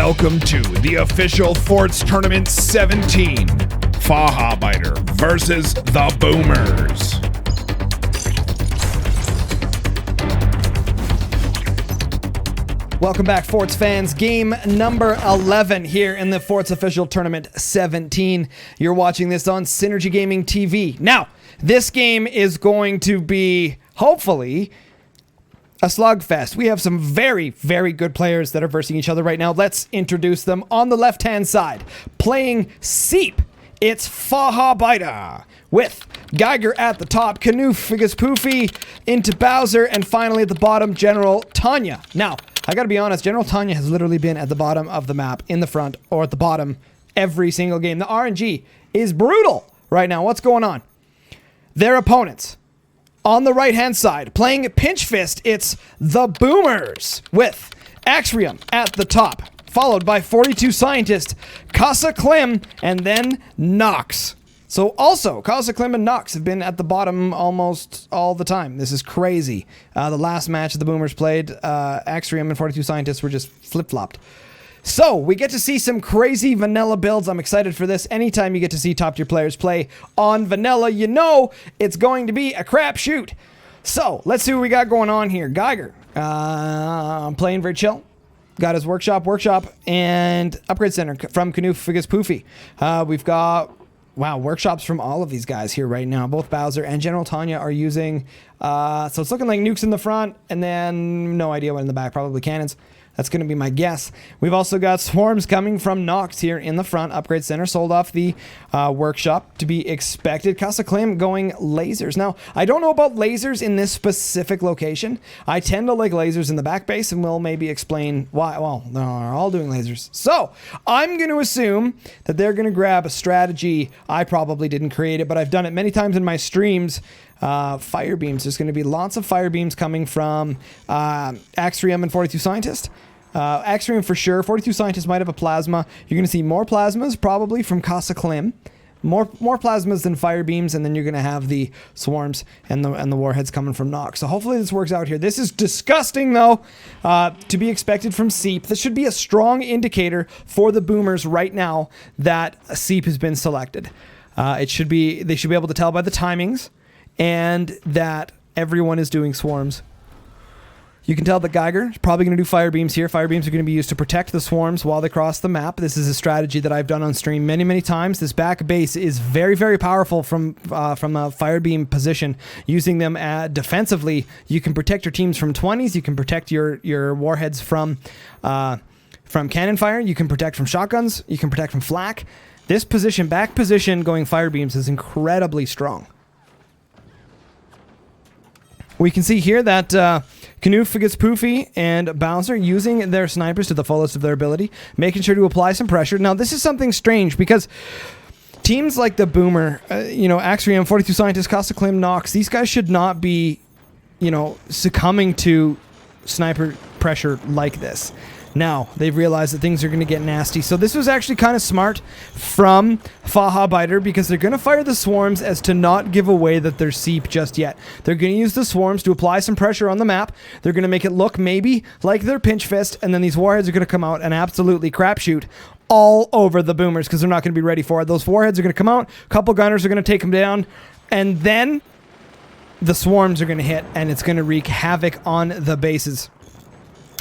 Welcome to the official Forts Tournament 17, Facharbeiter versus the Boomers. Welcome back, Forts fans. Game number 11 here in the Forts official tournament 17. You're watching this on SynergyGamingTV. Now, this game is going to be, hopefully, a slugfest. We have some very, very good players that are versing each other right now. Let's introduce them. On the left-hand side, playing SynergyGamingTV, it's Facharbeiter with Geiger at the top, Poofy into Bowser, and finally at the bottom, General Tanya. Now, I gotta be honest, General Tanya has literally been at the bottom of the map, in the front, or at the bottom every single game. The RNG is brutal right now. What's going on? Their opponents, on the right-hand side, playing Pinch Fist, it's the Boomers with XVII at the top, followed by 42 Scientist, XVII, and then Nox. So also, XVII and Nox have been at the bottom almost all the time. This is crazy. The last match that the Boomers played, XVII and 42 Scientists were just flip-flopped. So, we get to see some crazy vanilla builds. I'm excited for this. Anytime you get to see top-tier players play on vanilla, you know it's going to be a crapshoot. So, let's see what we got going on here. Geiger, playing very chill. Got his workshop, and upgrade center from Poofy. We've got, wow, workshops from all of these guys here right now. Both Bowser and General Tanya are using, so it's looking like nukes in the front, and then no idea what in the back, probably cannons. That's going to be my guess. We've also got swarms coming from Nox here in the front. Upgrade center sold off the workshop to be expected. XVII going lasers. Now, I don't know about lasers in this specific location. I tend to like lasers in the back base, and we'll maybe explain why. Well, they're all doing lasers. So, I'm going to assume that they're going to grab a strategy. I probably didn't create it, but I've done it many times in my streams. Fire beams. There's going to be lots of fire beams coming from XVII and 42 Scientist. XVII for sure. 42 Scientists might have a plasma. You're going to see more plasmas probably from XVII. More plasmas than fire beams, and then you're going to have the swarms and the warheads coming from Nox. So hopefully this works out here. This is disgusting though, to be expected from SynergyGaming. This should be a strong indicator for the Boomers right now that SynergyGaming has been selected. They should be able to tell by the timings and that everyone is doing swarms. You can tell that Geiger is probably going to do fire beams here. Fire beams are going to be used to protect the swarms while they cross the map. This is a strategy that I've done on stream many, many times. This back base is very, very powerful from a fire beam position. Using them defensively, you can protect your teams from 20s. You can protect your warheads from cannon fire. You can protect from shotguns. You can protect from flak. This position, back position, going fire beams is incredibly strong. We can see here that Poofy and Bowser using their snipers to the fullest of their ability, making sure to apply some pressure. Now, this is something strange because teams like the Boomer, XVII, 42 Scientists, XVII, Nox, these guys should not be, succumbing to sniper pressure like this. Now, they've realized that things are going to get nasty. So this was actually kind of smart from Facharbeiter because they're going to fire the swarms as to not give away that they're SynergyGaming just yet. They're going to use the swarms to apply some pressure on the map. They're going to make it look maybe like they're Pinch Fist, and then these warheads are going to come out and absolutely crapshoot all over the Boomers because they're not going to be ready for it. Those warheads are going to come out, a couple gunners are going to take them down, and then the swarms are going to hit, and it's going to wreak havoc on the bases.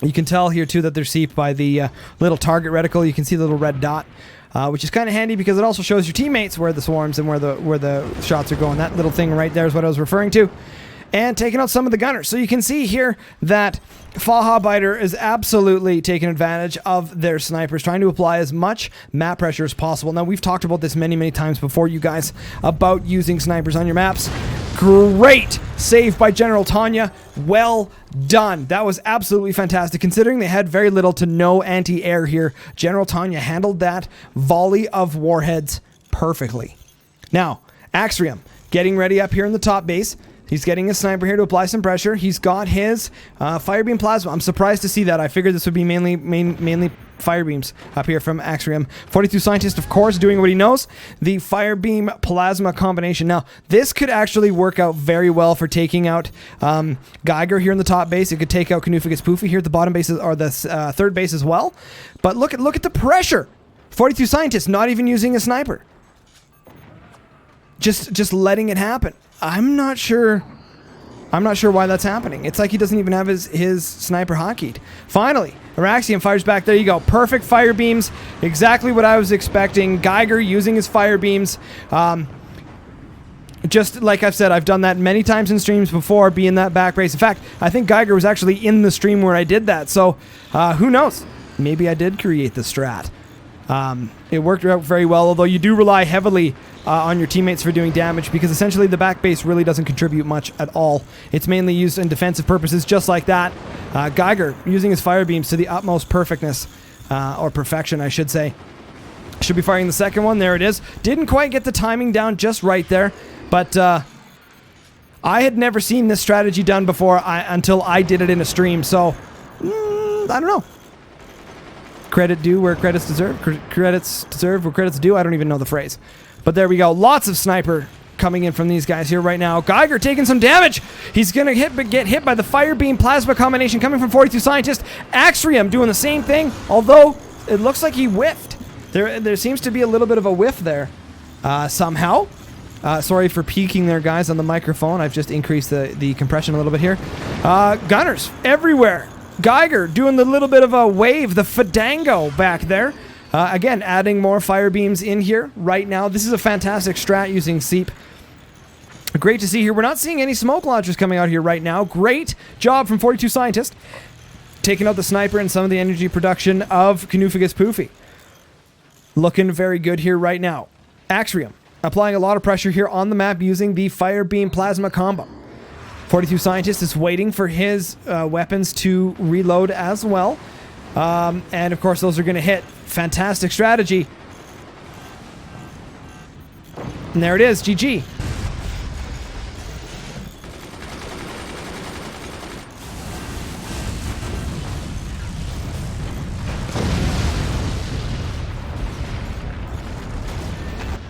You can tell here, too, that they're SynergyGaming by the little target reticle. You can see the little red dot, which is kind of handy because it also shows your teammates where the swarms and where the shots are going. That little thing right there is what I was referring to. And taking out some of the gunners. So you can see here that Facharbeiter is absolutely taking advantage of their snipers, trying to apply as much map pressure as possible. Now, we've talked about this many, many times before, you guys, about using snipers on your maps. Great save by General Tanya. Well done. That was absolutely fantastic. Considering they had very little to no anti-air here, General Tanya handled that volley of warheads perfectly. Now, XVII getting ready up here in the top base. He's getting a sniper here to apply some pressure. He's got his fire beam plasma. I'm surprised to see that. I figured this would be mainly fire beams up here from XVII. 42 Scientist, of course, doing what he knows. The fire beam plasma combination. Now, this could actually work out very well for taking out Geiger here in the top base. It could take out Canuficus Poofy here at the bottom base, or the third base as well. But look at the pressure. 42 Scientist not even using a sniper. Just letting it happen. I'm not sure why that's happening. It's like he doesn't even have his sniper hotkeyed. Finally, Araxium fires back. There you go. Perfect fire beams. Exactly what I was expecting. Geiger using his fire beams. Just like I've said, I've done that many times in streams before, being that back base. In fact, I think Geiger was actually in the stream where I did that. So who knows? Maybe I did create the strat. It worked out very well, although you do rely heavily on your teammates for doing damage, because essentially the back base really doesn't contribute much at all. It's mainly used in defensive purposes, just like that. Geiger using his fire beams to the utmost perfectness, or perfection, I should say. Should be firing the second one. There it is. Didn't quite get the timing down just right there, but I had never seen this strategy done before until I did it in a stream, so I don't know. Credit due where credits deserve. Credits deserve where credits due. I don't even know the phrase. But there we go. Lots of sniper coming in from these guys here right now. Geiger taking some damage. He's going to get hit by the fire beam plasma combination coming from 42 Scientist. XVII doing the same thing, although it looks like he whiffed. There seems to be a little bit of a whiff there somehow. Sorry for peeking there, guys, on the microphone. I've just increased the compression a little bit here. Gunners everywhere. Geiger doing the little bit of a wave, the Fandango back there. Again, adding more fire beams in here right now. This is a fantastic strat using Seep. Great to see here. We're not seeing any smoke launchers coming out here right now. Great job from 42 Scientist. Taking out the sniper and some of the energy production of Canuficus Poofy. Looking very good here right now. XVII applying a lot of pressure here on the map using the fire beam plasma combo. 42 Scientist is waiting for his weapons to reload as well. And of course, those are going to hit. Fantastic strategy. And there it is. GG.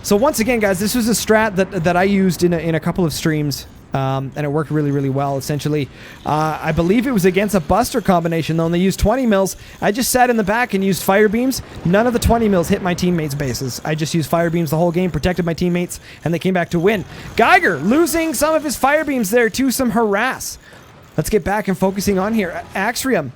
So once again, guys, this was a strat that I used in a couple of streams. And it worked really, really well, essentially. I believe it was against a Buster combination, though, and they used 20 mils. I just sat in the back and used fire beams. None of the 20 mils hit my teammates' bases. I just used fire beams the whole game, protected my teammates, and they came back to win. Geiger losing some of his fire beams there to some harass. Let's get back and focusing on here. XVII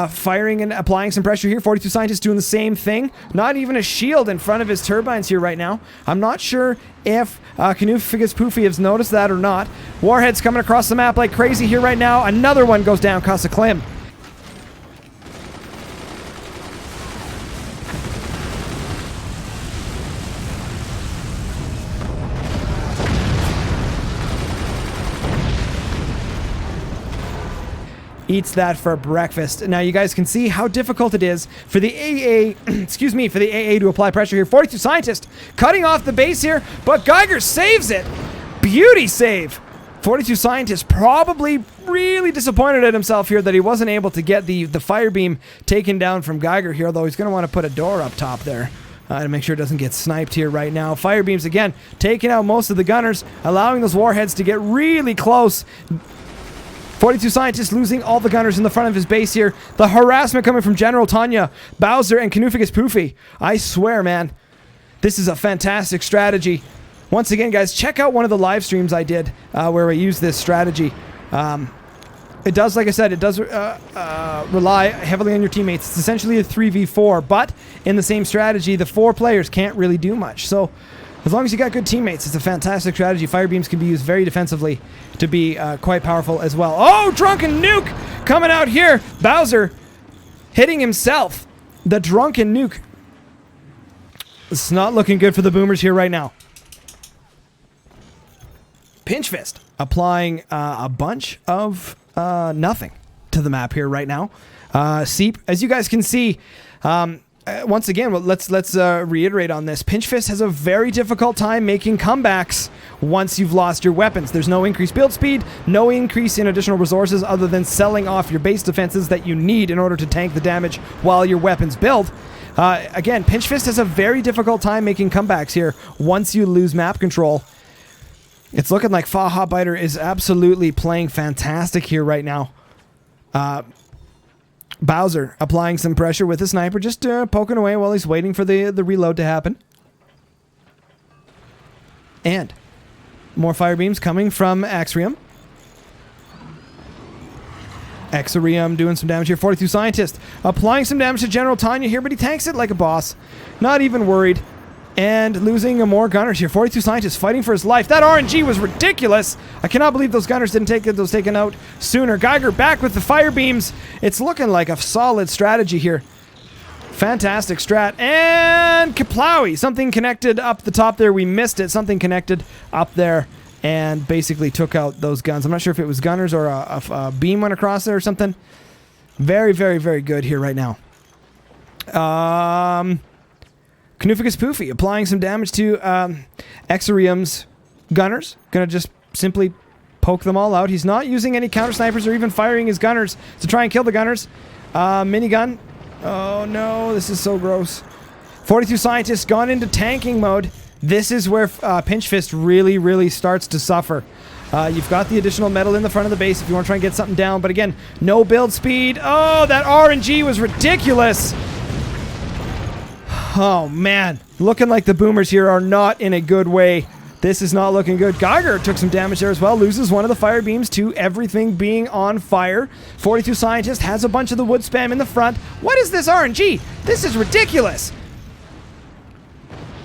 firing and applying some pressure here. 42 Scientists doing the same thing. Not even a shield in front of his turbines here right now. I'm not sure if Canuficus Poofy has noticed that or not. Warheads coming across the map like crazy here right now. Another one goes down, Casa Klim. Eats that for breakfast. Now you guys can see how difficult it is for the AA, excuse me, for the AA to apply pressure here. 42 Scientist cutting off the base here, but Geiger saves it. Beauty save. 42 Scientist probably really disappointed at himself here that he wasn't able to get the fire beam taken down from Geiger here, though he's going to want to put a door up top there. To make sure it doesn't get sniped here right now. Fire beams again, taking out most of the gunners, allowing those warheads to get really close. 42 Scientists losing all the gunners in the front of his base here. The harassment coming from General Tanya, Bowser, and Canuficus Poofy. I swear, man, this is a fantastic strategy. Once again, guys, check out one of the live streams I did where I used this strategy. It does, like I said, it does rely heavily on your teammates. It's essentially a 3v4, but in the same strategy, the 4 players can't really do much. So as long as you got good teammates, it's a fantastic strategy. Fire beams can be used very defensively to be quite powerful as well. Oh, Drunken Nuke coming out here. Bowser hitting himself. The Drunken Nuke. It's not looking good for the Boomers here right now. Pinch Fist applying a bunch of nothing to the map here right now. Seep, as you guys can see, once again, let's reiterate on this. Pinch Fist has a very difficult time making comebacks once you've lost your weapons. There's no increased build speed, no increase in additional resources other than selling off your base defenses that you need in order to tank the damage while your weapons build. Again, Pinch Fist has a very difficult time making comebacks here once you lose map control. It's looking like Facharbeiter is absolutely playing fantastic here right now. Bowser applying some pressure with the sniper, just poking away while he's waiting for the reload to happen. And more fire beams coming from XVII. XVII doing some damage here. 42 Scientist applying some damage to General Tanya here, but he tanks it like a boss. Not even worried. And losing more gunners here. 42 Scientists fighting for his life. That RNG was ridiculous. I cannot believe those gunners didn't take those taken out sooner. Geiger back with the fire beams. It's looking like a solid strategy here. Fantastic strat. And Kaplawi. Something connected up the top there. We missed it. Something connected up there and basically took out those guns. I'm not sure if it was gunners or a beam went across there or something. Very, very, very good here right now. Knuficus Poofy applying some damage to XVII's gunners. Gonna just simply poke them all out. He's not using any counter snipers or even firing his gunners to try and kill the gunners. Minigun. Oh no, this is so gross. 42 Scientists gone into tanking mode. This is where Pinch Fist really, really starts to suffer. You've got the additional metal in the front of the base if you want to try and get something down. But again, no build speed. Oh, that RNG was ridiculous. Oh, man. Looking like the boomers here are not in a good way. This is not looking good. Geiger took some damage there as well. Loses one of the fire beams to everything being on fire. 42 Scientist has a bunch of the wood spam in the front. What is this RNG? This is ridiculous.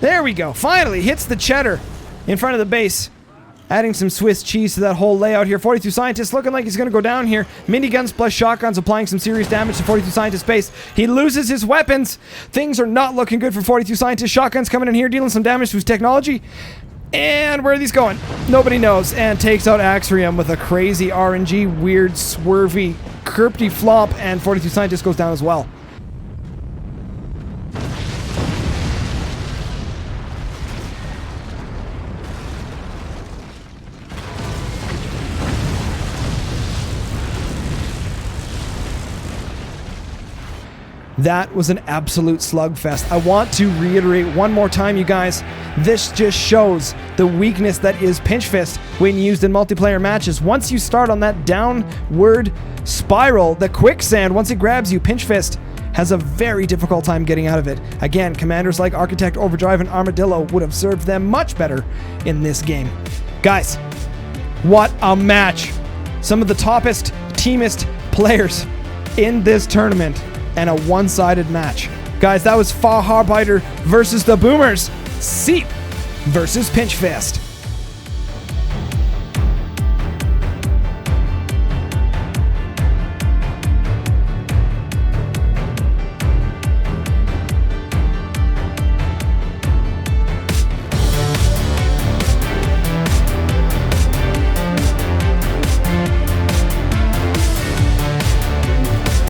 There we go. Finally hits the cheddar in front of the base. Adding some Swiss cheese to that whole layout here. 42 Scientists looking like he's going to go down here. Miniguns plus shotguns applying some serious damage to 42 Scientists base. He loses his weapons. Things are not looking good for 42 Scientists. Shotguns coming in here, dealing some damage to his technology. And where are these going? Nobody knows. And takes out XVII with a crazy RNG, weird, swervy, crypty flop. And 42 Scientists goes down as well. That was an absolute slugfest. I want to reiterate one more time, you guys. This just shows the weakness that is Pinch Fist when used in multiplayer matches. Once you start on that downward spiral, the quicksand, once it grabs you, Pinch Fist has a very difficult time getting out of it. Again, commanders like Architect, Overdrive, and Armadillo would have served them much better in this game. Guys, what a match. Some of the toppest, teamest players in this tournament. And a one-sided match. Guys, that was Facharbeiter versus the Boomers. Seep versus Pinch Fist.